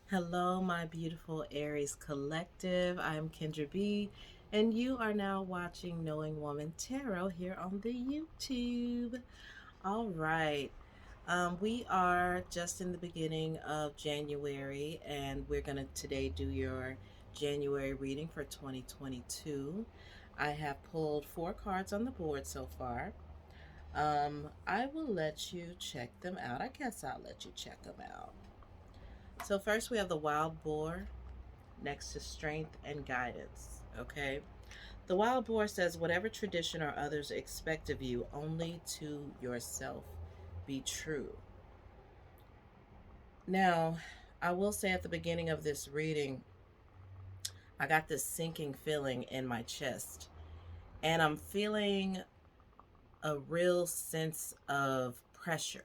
Hello, my beautiful Aries collective. I'm Kendra B, and you are now watching Knowing Woman Tarot here on the YouTube. All right. We are just in the beginning of January, and we're going to today do your January reading for 2022. I have pulled 4 cards on the board so far. I will let you check them out. I guess I'll let you check them out. So first we have the wild boar next to strength and guidance. Okay. The wild boar says, whatever tradition or others expect of you, only to yourself be true. Now, I will say at the beginning of this reading, I got this sinking feeling in my chest, and I'm feeling a real sense of pressure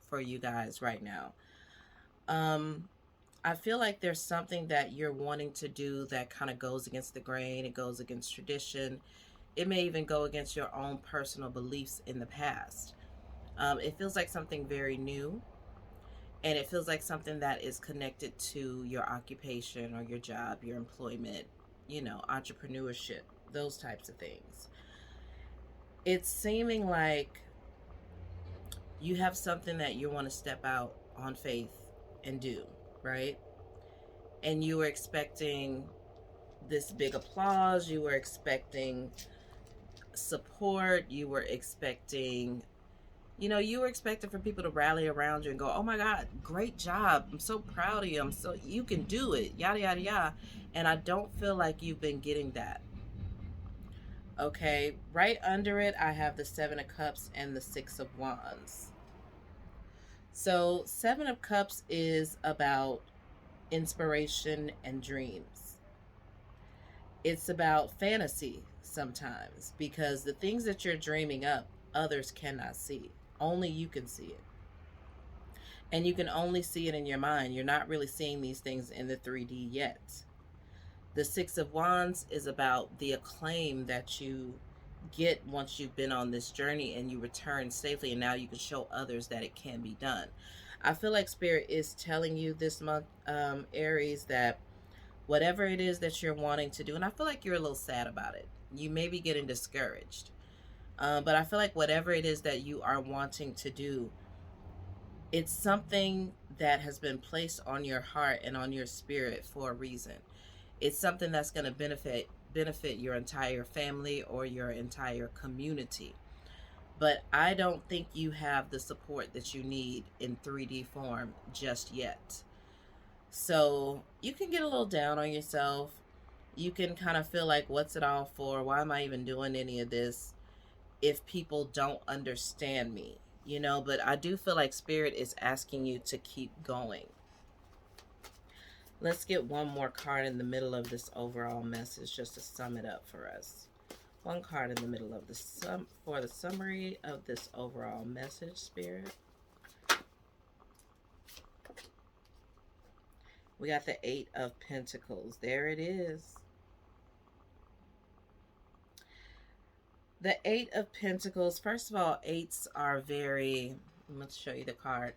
for you guys right now. I feel like there's something that you're wanting to do that kind of goes against the grain, it goes against tradition. It may even go against your own personal beliefs in the past. It feels like something very new, and it feels like something that is connected to your occupation or your job, your employment, entrepreneurship, those types of things. It's seeming like you have something that you want to step out on faith and do, right? And you were expecting this big applause, you were expecting support, you were expecting for people to rally around you and go, oh my God, great job, I'm so proud of you, you can do it, yada yada yada. And I don't feel like you've been getting that. Okay, right under it I have the 7 of Cups and the 6 of Wands. So 7 of Cups is about inspiration and dreams. It's about fantasy sometimes, because the things that you're dreaming up, others cannot see. Only you can see it. And you can only see it in your mind. You're not really seeing these things in the 3D yet. The 6 of Wands is about the acclaim that you get once you've been on this journey and you return safely, and now you can show others that it can be done. I feel like Spirit is telling you this month, Aries, that whatever it is that you're wanting to do, and I feel like you're a little sad about it. You may be getting discouraged. But I feel like whatever it is that you are wanting to do, it's something that has been placed on your heart and on your spirit for a reason. It's something that's going to benefit your entire family or your entire community. But I don't think you have the support that you need in 3D form just yet. So you can get a little down on yourself. You can kind of feel like, what's it all for? Why am I even doing any of this if people don't understand me? But I do feel like Spirit is asking you to keep going. Let's get one more card in the middle of this overall message just to sum it up for us. One card in the middle of for the summary of this overall message, Spirit. We got the 8 of Pentacles. There it is. The 8 of Pentacles. First of all, 8s are very... Let's show you the card.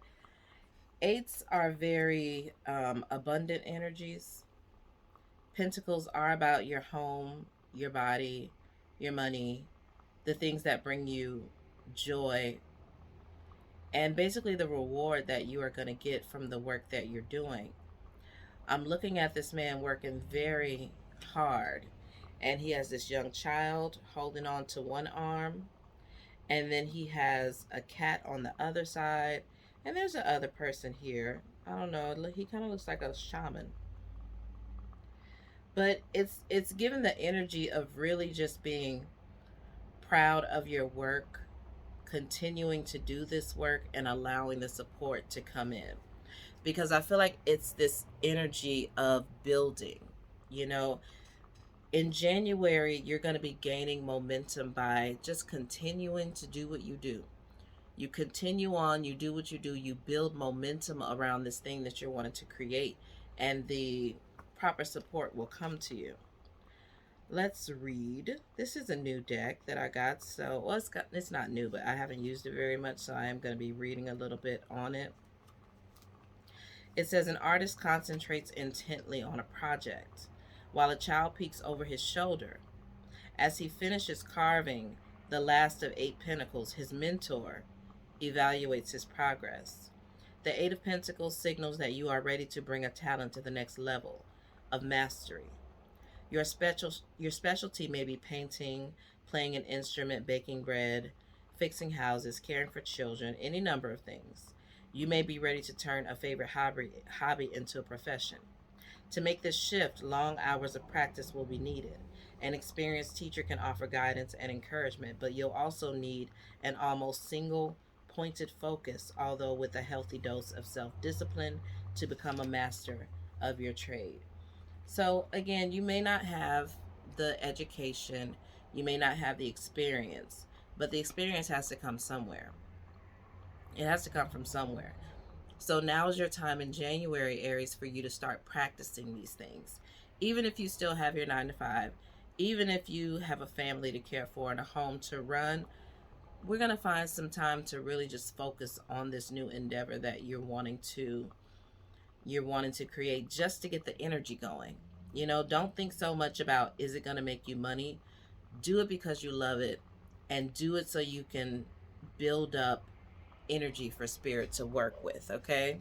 8s are very abundant energies. Pentacles are about your home, your body, your money, the things that bring you joy, and basically the reward that you are going to get from the work that you're doing. I'm looking at this man working very hard, and he has this young child holding on to one arm, and then he has a cat on the other side, and there's a other person here. I don't know, he kind of looks like a shaman. But it's given the energy of really just being proud of your work, continuing to do this work, and allowing the support to come in. Because I feel like it's this energy of building. In January, you're going to be gaining momentum by just continuing to do what you do. You continue on, you do what you do, you build momentum around this thing that you're wanting to create, and the proper support will come to you. Let's read. This is a new deck that I got. So, well, it's not new, but I haven't used it very much, so I am going to be reading a little bit on it. It says an artist concentrates intently on a project while a child peeks over his shoulder. As he finishes carving the last of 8 pentacles, his mentor evaluates his progress. The 8 of Pentacles signals that you are ready to bring a talent to the next level of mastery. Your specialty may be painting, playing an instrument, baking bread, fixing houses, caring for children, any number of things. You may be ready to turn a favorite hobby into a profession. To make this shift, long hours of practice will be needed. An experienced teacher can offer guidance and encouragement, but you'll also need an almost single pointed focus, although with a healthy dose of self-discipline, to become a master of your trade. So again, you may not have the education, you may not have the experience, but the experience has to come somewhere. It has to come from somewhere. So now is your time in January, Aries, for you to start practicing these things. Even if you still have your 9 to 5, even if you have a family to care for and a home to run, we're going to find some time to really just focus on this new endeavor that you're wanting to create, just to get the energy going. You know, don't think so much about, is it going to make you money? Do it because you love it, and do it so you can build up energy for spirit to work with, okay?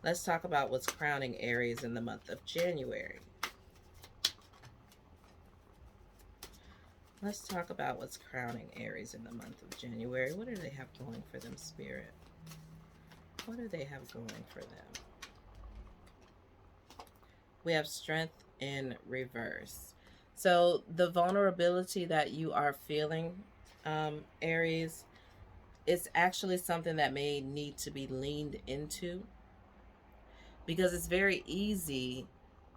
Let's talk about what's crowning Aries in the month of January. Let's talk about what's crowning Aries in the month of January. What do they have going for them, Spirit? What do they have going for them? We have Strength in reverse. So the vulnerability that you are feeling, Aries, it's actually something that may need to be leaned into, because it's very easy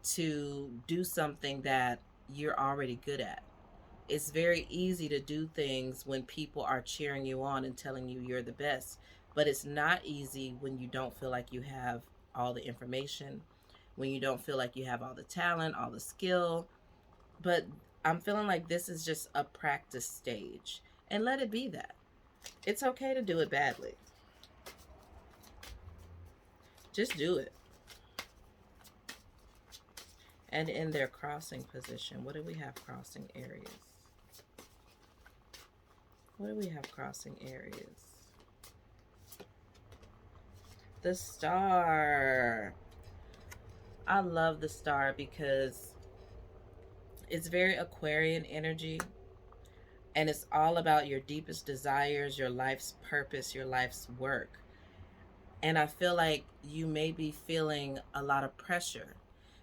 to do something that you're already good at. It's very easy to do things when people are cheering you on and telling you you're the best, but it's not easy when you don't feel like you have all the information, when you don't feel like you have all the talent, all the skill. But I'm feeling like this is just a practice stage, and let it be that. It's okay to do it badly. Just do it. And in their crossing position, what do we have crossing Aries? What do we have crossing Aries? The Star. I love the Star because it's very Aquarian energy, and it's all about your deepest desires, your life's purpose, your life's work. And I feel like you may be feeling a lot of pressure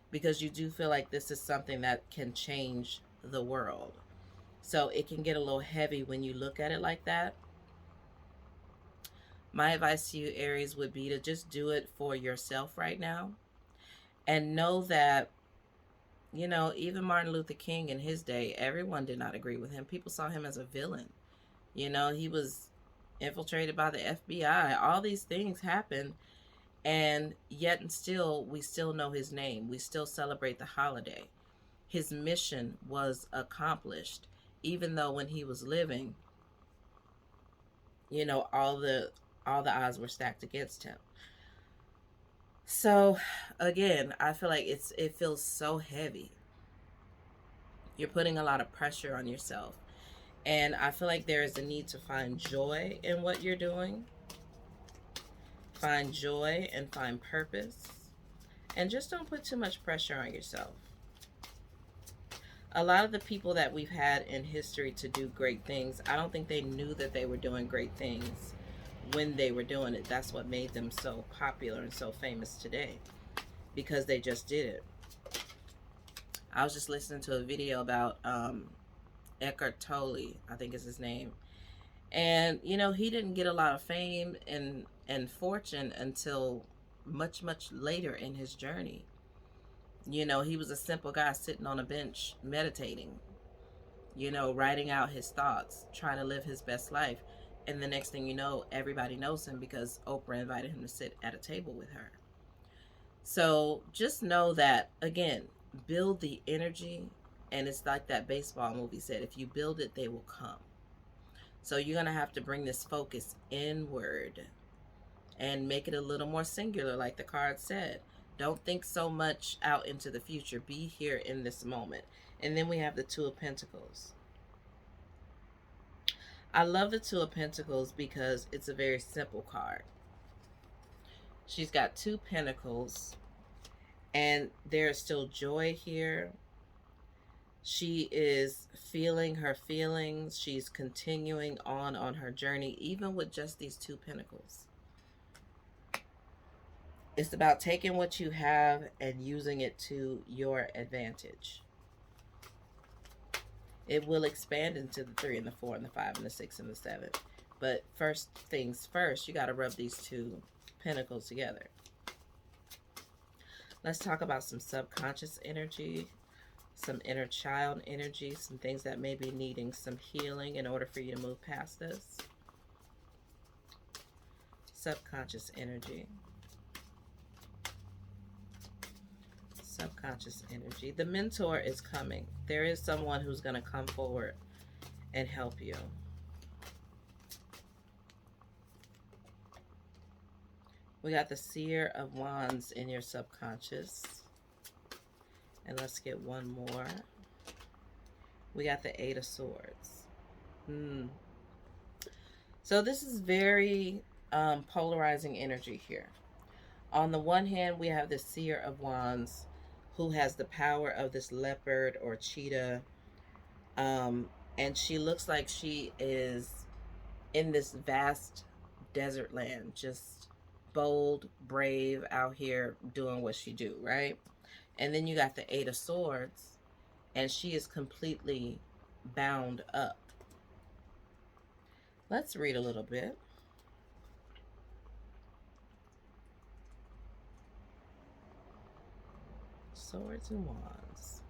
because you do feel like this is something that can change the world. So it can get a little heavy when you look at it like that. My advice to you, Aries, would be to just do it for yourself right now. And know that, you know, even Martin Luther King in his day, everyone did not agree with him. People saw him as a villain. You know, he was infiltrated by the FBI. All these things happened. And yet and still, we still know his name. We still celebrate the holiday. His mission was accomplished. Even though when he was living, you know, all the odds were stacked against him. So again, I feel like it feels so heavy. You're putting a lot of pressure on yourself. And I feel like there is a need to find joy in what you're doing. Find joy and find purpose. And just don't put too much pressure on yourself. A lot of the people that we've had in history to do great things, I don't think they knew that they were doing great things when they were doing it. That's what made them so popular and so famous today, because they just did it. I was just listening to a video about Eckhart Tolle, I think is his name. And, you know, he didn't get a lot of fame and fortune until much, much later in his journey. You know, he was a simple guy sitting on a bench meditating, you know, writing out his thoughts, trying to live his best life. And the next thing you know, everybody knows him because Oprah invited him to sit at a table with her. So just know that, again, build the energy. And it's like that baseball movie said, if you build it, they will come. So you're going to have to bring this focus inward and make it a little more singular, like the card said. Don't think so much out into the future. Be here in this moment. And then we have the Two of Pentacles. I love the Two of Pentacles because it's a very simple card. She's got two pentacles, and there's still joy here. She is feeling her feelings. She's continuing on her journey, even with just these two pentacles. It's about taking what you have and using it to your advantage. It will expand into the 3 and the 4 and the 5 and the 6 and the 7. But first things first, you got to rub these two pentacles together. Let's talk about some subconscious energy, some inner child energy, some things that may be needing some healing in order for you to move past this. Subconscious energy. Subconscious energy. The mentor is coming. There is someone who's going to come forward and help you. We got the Seer of Wands in your subconscious. And let's get one more. We got the Eight of Swords. So this is very polarizing energy here. On the one hand, we have the Seer of Wands, who has the power of this leopard or cheetah. And she looks like she is in this vast desert land, just bold, brave, out here doing what she do, right? And then you got the Eight of Swords, and she is completely bound up. Let's read a little bit. Swords and Wands.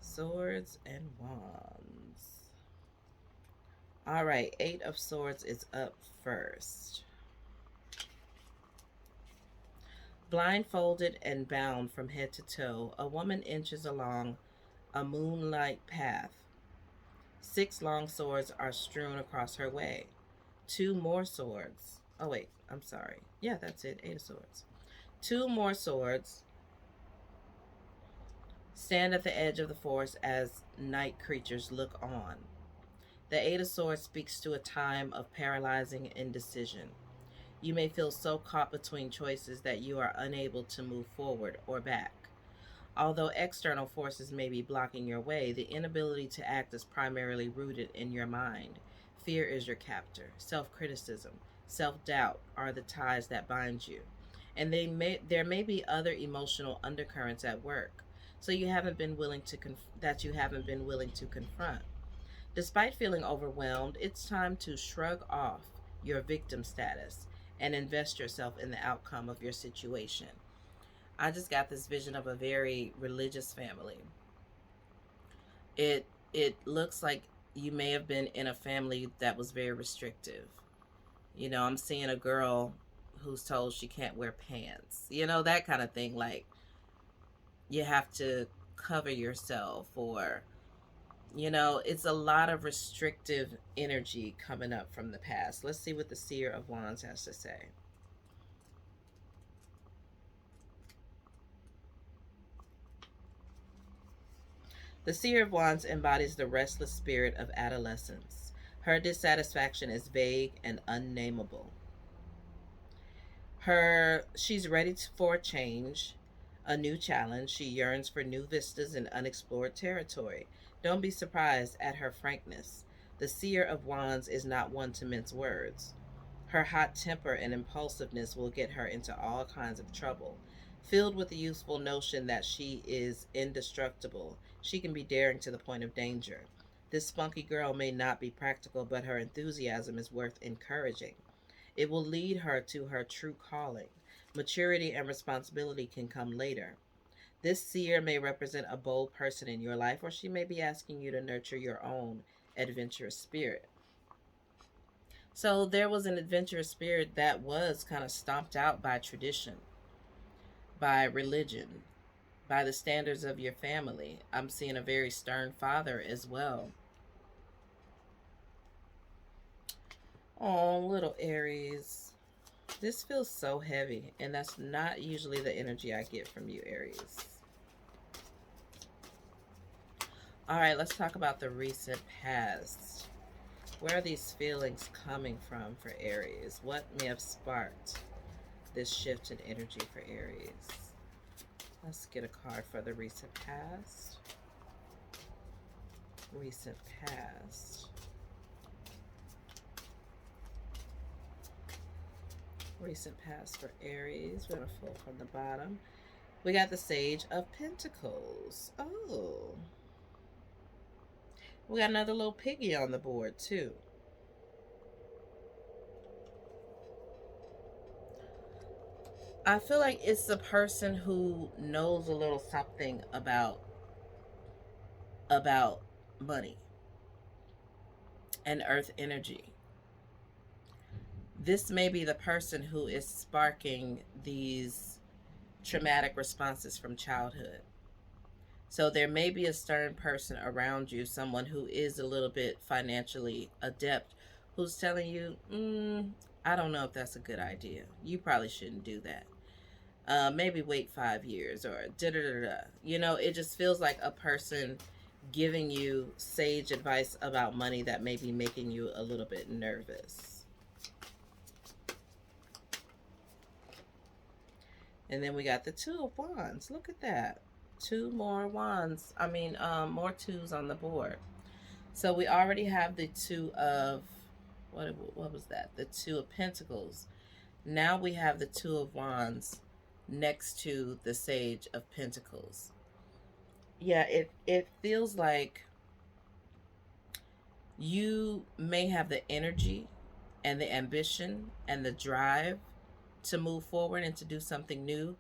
Swords and Wands. All right, Eight of Swords is up first. Blindfolded and bound from head to toe, a woman inches along a moonlight path. 6 long swords are strewn across her way. 2 more swords. Oh, wait, I'm sorry. Yeah, that's it. 8 of Swords. 2 more swords stand at the edge of the forest as night creatures look on. The 8 of Swords speaks to a time of paralyzing indecision. You may feel so caught between choices that you are unable to move forward or back. Although external forces may be blocking your way, the inability to act is primarily rooted in your mind. Fear is your captor. Self-criticism, self-doubt are the ties that bind you. And there may be other emotional undercurrents at work, so you haven't been willing to confront. Despite feeling overwhelmed, it's time to shrug off your victim status and invest yourself in the outcome of your situation. I just got this vision of a very religious family. It looks like you may have been in a family that was very restrictive. You know, I'm seeing a girl who's told she can't wear pants. You know, that kind of thing. Like, you have to cover yourself, or, you know, it's a lot of restrictive energy coming up from the past. Let's see what the Seer of Wands has to say. The Seer of Wands embodies the restless spirit of adolescence. Her dissatisfaction is vague and unnameable. She's ready for a change, a new challenge. She yearns for new vistas and unexplored territory. Don't be surprised at her frankness. The Seer of Wands is not one to mince words. Her hot temper and impulsiveness will get her into all kinds of trouble. Filled with the useful notion that she is indestructible, she can be daring to the point of danger. This spunky girl may not be practical, but her enthusiasm is worth encouraging. It will lead her to her true calling. Maturity and responsibility can come later. This seer may represent a bold person in your life, or she may be asking you to nurture your own adventurous spirit. So there was an adventurous spirit that was kind of stomped out by tradition, by religion, by the standards of your family. I'm seeing a very stern father as well. Oh, little Aries. This feels so heavy, and that's not usually the energy I get from you, Aries. All right, let's talk about the recent past. Where are these feelings coming from for Aries? What may have sparked this shift in energy for Aries? Let's get a card for the recent past. Recent past. Recent past for Aries. We're going to pull from the bottom. We got the Sage of Pentacles. Oh. We got another little piggy on the board, too. I feel like it's the person who knows a little something about money and earth energy. This may be the person who is sparking these traumatic responses from childhood. So there may be a stern person around you, someone who is a little bit financially adept, who's telling you, I don't know if that's a good idea. You probably shouldn't do that. Maybe wait 5 years or da-da-da-da. You know, it just feels like a person giving you sage advice about money that may be making you a little bit nervous. And then we got the Two of Wands. Look at that. 2 more wands. More twos on the board. So we already have the Two of, what was that? The Two of Pentacles. Now we have the Two of Wands next to the Sage of Pentacles. Yeah, it feels like you may have the energy and the ambition and the drive to move forward and to do something new,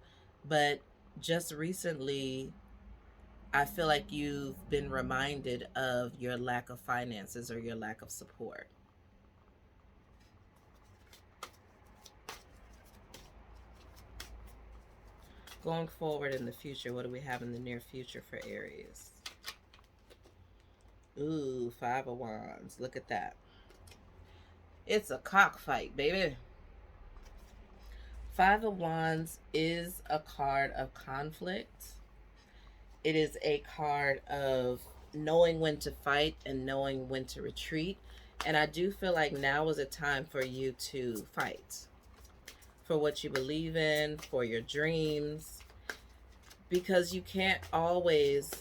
but just recently I feel like you've been reminded of your lack of finances or your lack of support. Going forward in the future, what do we have in the near future for Aries? Ooh, 5 of Wands. Look at that. It's a cockfight, baby. 5 of Wands is a card of conflict. It is a card of knowing when to fight and knowing when to retreat. And I do feel like now is a time for you to fight for what you believe in, for your dreams, because you can't always,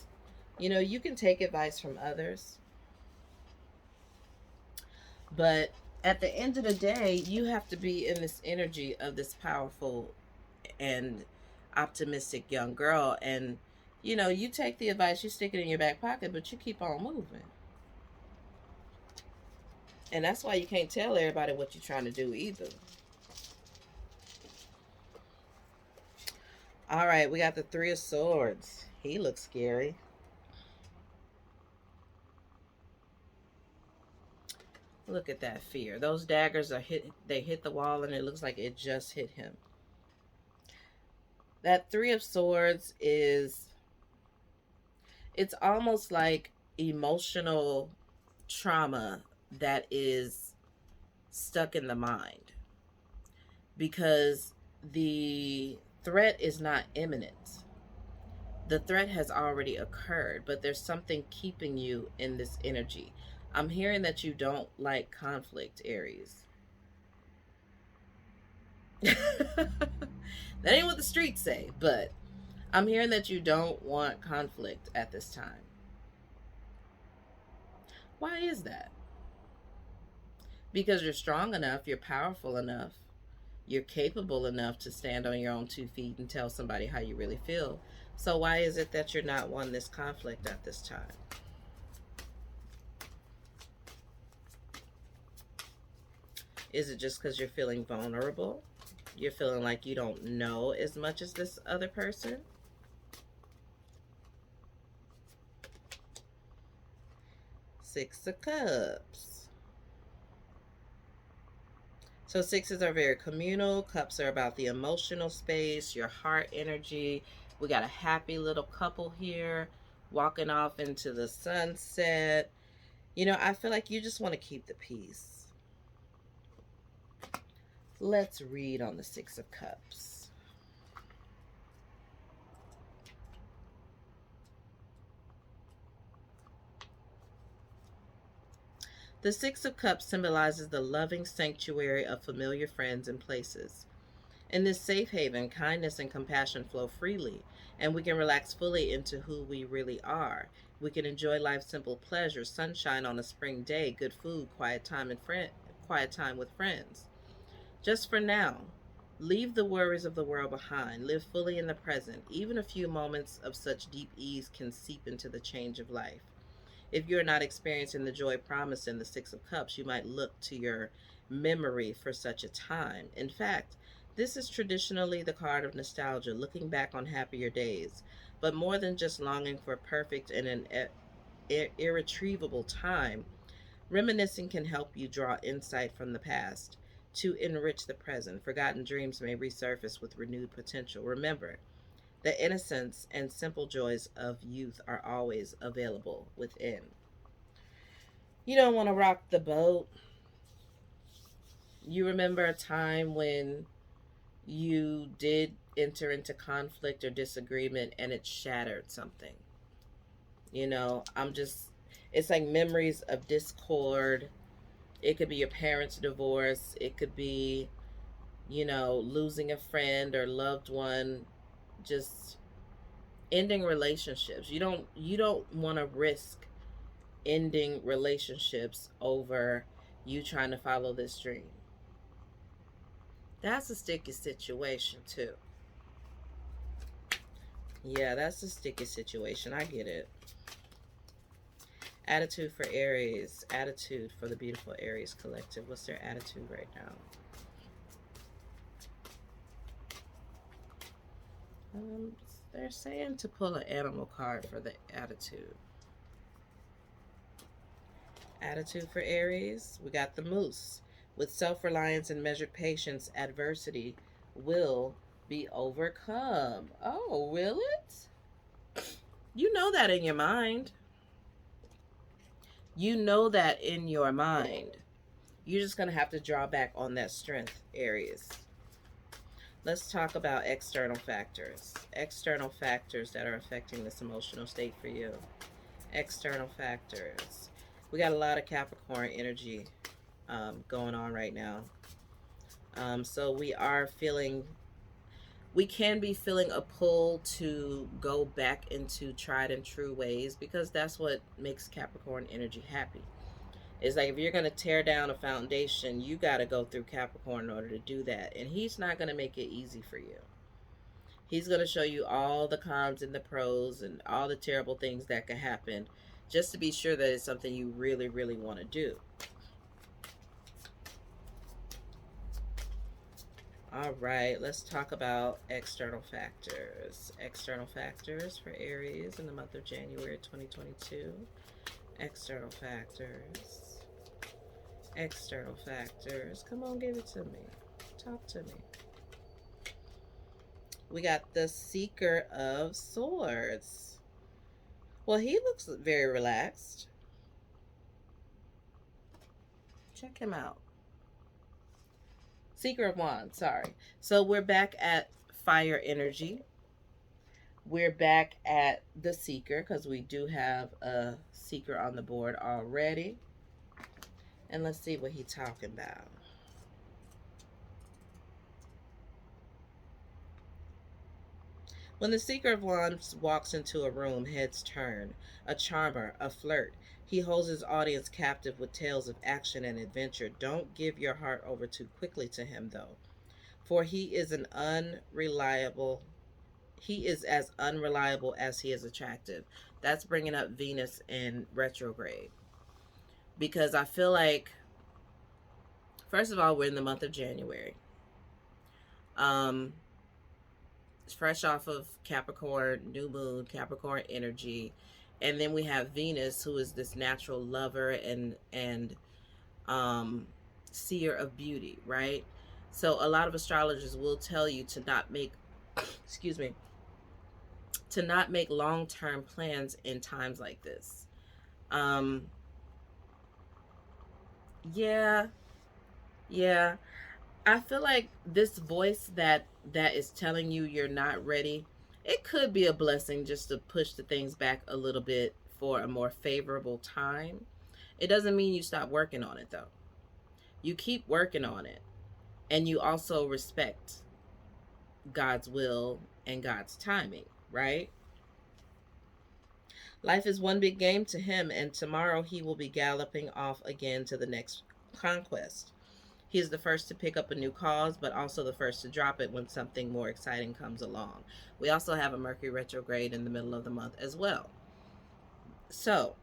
you can take advice from others, but at the end of the day, you have to be in this energy of this powerful and optimistic young girl. And, you take the advice, you stick it in your back pocket, but you keep on moving. And that's why you can't tell everybody what you're trying to do either. All right, we got the 3 of Swords. He looks scary. Look at that fear. Those daggers they hit the wall and it looks like it just hit him. That 3 of Swords it's almost like emotional trauma that is stuck in the mind, because the threat is not imminent. The threat has already occurred, but there's something keeping you in this energy. I'm hearing that you don't like conflict, Aries. That ain't what the streets say, but I'm hearing that you don't want conflict at this time. Why is that? Because you're strong enough, you're powerful enough, you're capable enough to stand on your own 2 feet and tell somebody how you really feel. So why is it that you're not wanting this conflict at this time? Is it just because you're feeling vulnerable? You're feeling like you don't know as much as this other person? Six of Cups. So 6s are very communal. Cups are about the emotional space, your heart energy. We got a happy little couple here walking off into the sunset. I feel like you just want to keep the peace. Let's read on the Six of Cups. The Six of Cups symbolizes the loving sanctuary of familiar friends and places. In this safe haven, kindness and compassion flow freely, and we can relax fully into who we really are. We can enjoy life's simple pleasures, sunshine on a spring day, good food, quiet time with friends. Just for now, leave the worries of the world behind. Live fully in the present. Even a few moments of such deep ease can seep into the change of life. If you're not experiencing the joy promised in the Six of Cups, you might look to your memory for such a time. In fact, this is traditionally the card of nostalgia, looking back on happier days. But more than just longing for a perfect and an irretrievable time, reminiscing can help you draw insight from the past to enrich the present. Forgotten dreams may resurface with renewed potential. Remember, the innocence and simple joys of youth are always available within. You don't want to rock the boat. You remember a time when you did enter into conflict or disagreement and it shattered something. It's like memories of discord. It could be your parents' divorce. It could be, losing a friend or loved one, just ending relationships. You don't want to risk ending relationships over you trying to follow this dream. That's a sticky situation too. Yeah, that's a sticky situation. I get it. Attitude for Aries. Attitude for the beautiful Aries collective. What's their attitude right now? They're saying to pull an animal card for the attitude. Attitude for Aries. We got the Moose. With self-reliance and measured patience, adversity will be overcome. Oh, will it? You know that in your mind. You know that in your mind. You're just going to have to draw back on that strength, Aries. Let's talk about external factors. External factors that are affecting this emotional state for you. External factors. We got a lot of Capricorn energy going on right now. So we can be feeling a pull to go back into tried and true ways, because that's what makes Capricorn energy happy. It's like if you're going to tear down a foundation, you got to go through Capricorn in order to do that. And he's not going to make it easy for you. He's going to show you all the cons and the pros and all the terrible things that could happen, just to be sure that it's something you really, really want to do. All right, let's talk about external factors. External factors for Aries in the month of January 2022. External factors. External factors. Come on, give it to me. Talk to me. We got the Seeker of Swords. Well, he looks very relaxed. Check him out. Seeker of Wands, sorry. So we're back at fire energy. We're back at the Seeker because we do have a Seeker on the board already. And let's see what he's talking about. When the Seeker of Wands walks into a room, heads turn. A charmer, a flirt. He holds his audience captive with tales of action and adventure. Don't give your heart over too quickly to him, though, for he is as unreliable as he is attractive. That's bringing up Venus in retrograde. Because I feel like, first of all, we're in the month of January. It's fresh off of Capricorn, new moon, Capricorn energy. And then we have Venus, who is this natural lover and seer of beauty, right? So a lot of astrologers will tell you to not make, excuse me, to not make long-term plans in times like this. Yeah. I feel like this voice that is telling you you're not ready, it could be a blessing just to push the things back a little bit for a more favorable time. It doesn't mean you stop working on it though. You keep working on it, and you also respect God's will and God's timing, right? Life is one big game to him, and tomorrow he will be galloping off again to the next conquest. He is the first to pick up a new cause, but also the first to drop it when something more exciting comes along. We also have a Mercury retrograde in the middle of the month as well. So,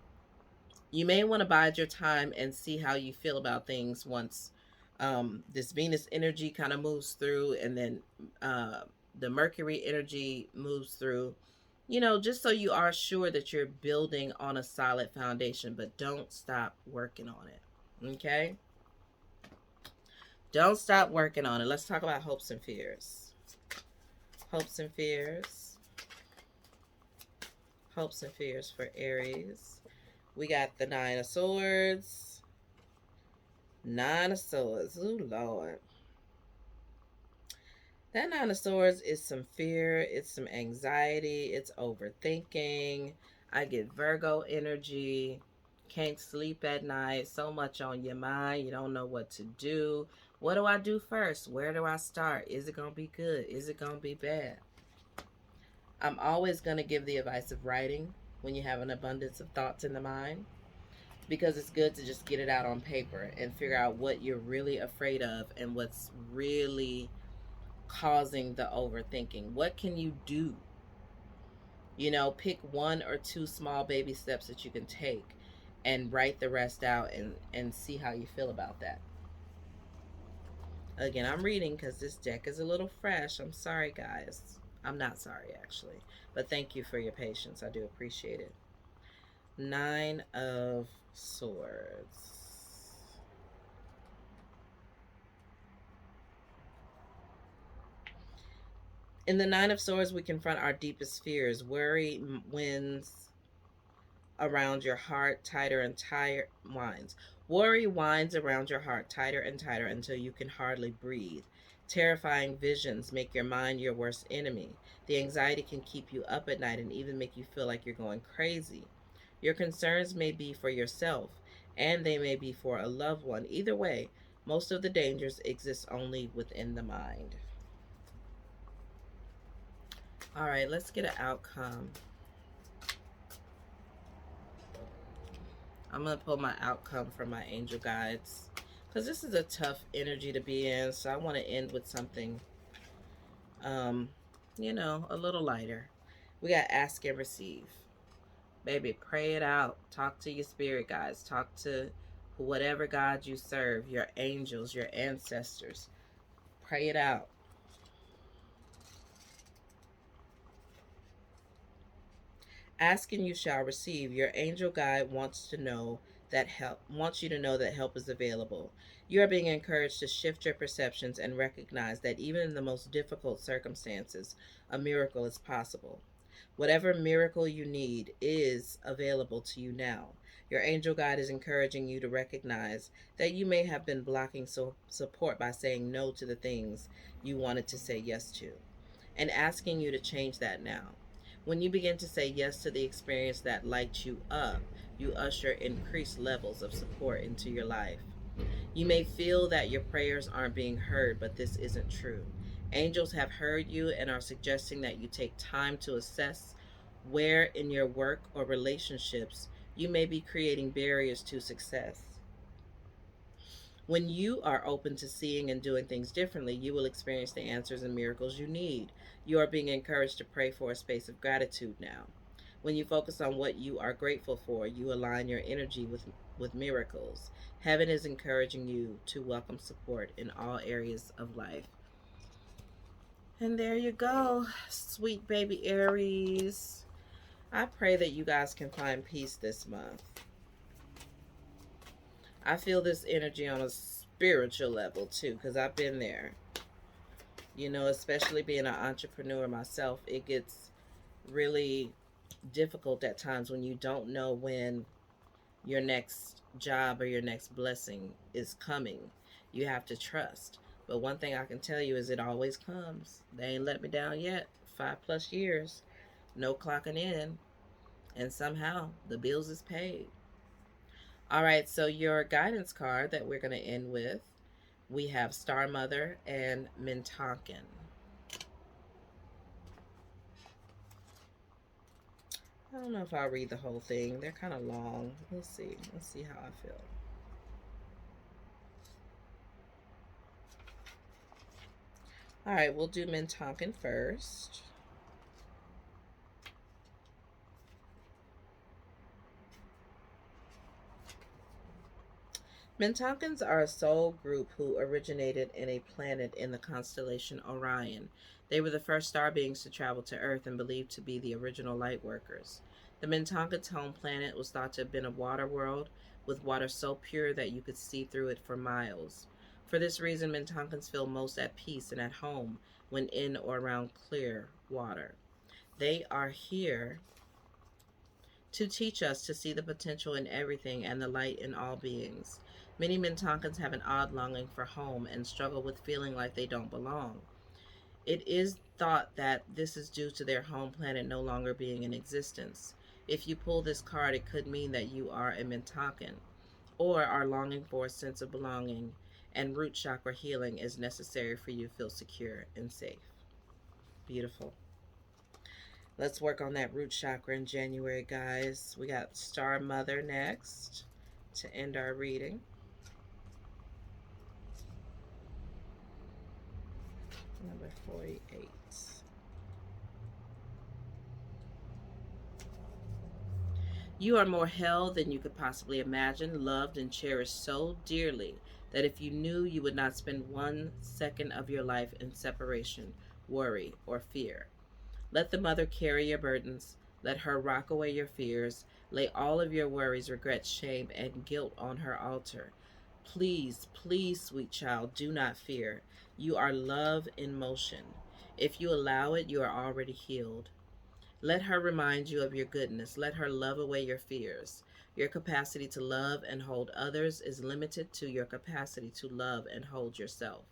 you may want to bide your time and see how you feel about things once this Venus energy kind of moves through, and then the Mercury energy moves through. You know, just so you are sure that you're building on a solid foundation, but don't stop working on it. Okay? Don't stop working on it. Let's talk about hopes and fears. Hopes and fears. Hopes and fears for Aries. We got the Nine of Swords. Nine of Swords. Oh, Lord. That Nine of Swords is some fear. It's some anxiety. It's overthinking. I get Virgo energy. Can't sleep at night. So much on your mind. You don't know what to do. What do I do first? Where do I start? Is it going to be good? Is it going to be bad? I'm always going to give the advice of writing when you have an abundance of thoughts in the mind, because it's good to just get it out on paper and figure out what you're really afraid of and what's really causing the overthinking. What can you do? You know, pick one or two small baby steps that you can take and write the rest out, and see how you feel about that. Again, I'm reading because this deck is a little fresh. I'm sorry, guys. I'm not sorry, actually. But thank you for your patience. I do appreciate it. Nine of Swords. In the Nine of Swords, we confront our deepest fears. Worry wins around your heart tighter and tighter winds. Worry winds around your heart tighter and tighter until you can hardly breathe. Terrifying visions make your mind your worst enemy. The anxiety can keep you up at night and even make you feel like you're going crazy. Your concerns may be for yourself, and they may be for a loved one. Either way, most of the dangers exist only within the mind. All right, let's get an outcome. I'm going to pull my outcome from my angel guides, because this is a tough energy to be in. So I want to end with something, you know, a little lighter. We got ask and receive. Baby, pray it out. Talk to your spirit guides. Talk to whatever God you serve, your angels, your ancestors. Pray it out. Ask and you shall receive. Your angel guide wants you to know that help is available. You are being encouraged to shift your perceptions and recognize that even in the most difficult circumstances, a miracle is possible. Whatever miracle you need is available to you now. Your angel guide is encouraging you to recognize that you may have been blocking support by saying no to the things you wanted to say yes to, and asking you to change that now. When you begin to say yes to the experience that lights you up, you usher increased levels of support into your life. You may feel that your prayers aren't being heard, but this isn't true. Angels have heard you and are suggesting that you take time to assess where in your work or relationships you may be creating barriers to success. When you are open to seeing and doing things differently, you will experience the answers and miracles you need. You are being encouraged to pray for a space of gratitude now. When you focus on what you are grateful for, you align your energy with miracles. Heaven is encouraging you to welcome support in all areas of life. And there you go, sweet baby Aries. I pray that you guys can find peace this month. I feel this energy on a spiritual level too, because I've been there. You know, especially being an entrepreneur myself, it gets really difficult at times when you don't know when your next job or your next blessing is coming. You have to trust. But one thing I can tell you is it always comes. They ain't let me down yet. 5+ years, no clocking in, and somehow the bills is paid. All right, so your guidance card that we're going to end with, we have Star Mother and Mintonkin. I don't know if I'll read the whole thing. They're kind of long. Let's see. Let's see how I feel. All right, we'll do Mintonkin first. Mintonkins are a soul group who originated in a planet in the constellation Orion. They were the first star beings to travel to Earth and believed to be the original light workers. The Mintonkins' home planet was thought to have been a water world with water so pure that you could see through it for miles. For this reason, Mintonkins feel most at peace and at home when in or around clear water. They are here to teach us to see the potential in everything and the light in all beings. Many Mintonkins have an odd longing for home and struggle with feeling like they don't belong. It is thought that this is due to their home planet no longer being in existence. If you pull this card, it could mean that you are a Mintonkin or are longing for a sense of belonging, and root chakra healing is necessary for you to feel secure and safe. Beautiful. Let's work on that root chakra in January, guys. We got Star Mother next to end our reading. Number 48. You are more held than you could possibly imagine, loved and cherished so dearly that if you knew, you would not spend 1 second of your life in separation, worry, or fear. Let the mother carry your burdens. Let her rock away your fears. Lay all of your worries, regrets, shame, and guilt on her altar. Please, please, sweet child, do not fear. You are love in motion. If you allow it, you are already healed. Let her remind you of your goodness. Let her love away your fears. Your capacity to love and hold others is limited to your capacity to love and hold yourself.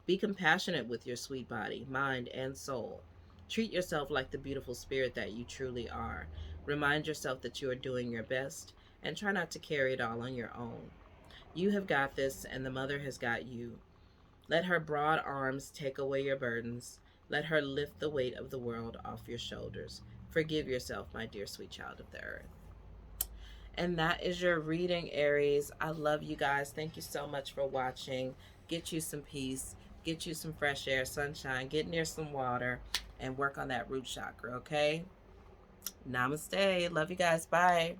Be compassionate with your sweet body, mind, and soul. Treat yourself like the beautiful spirit that you truly are. Remind yourself that you are doing your best and try not to carry it all on your own. You have got this, and the mother has got you. Let her broad arms take away your burdens. Let her lift the weight of the world off your shoulders. Forgive yourself, my dear sweet child of the earth. And that is your reading, Aries. I love you guys. Thank you so much for watching. Get you some peace. Get you some fresh air, sunshine. Get near some water and work on that root chakra, okay? Namaste. Love you guys. Bye.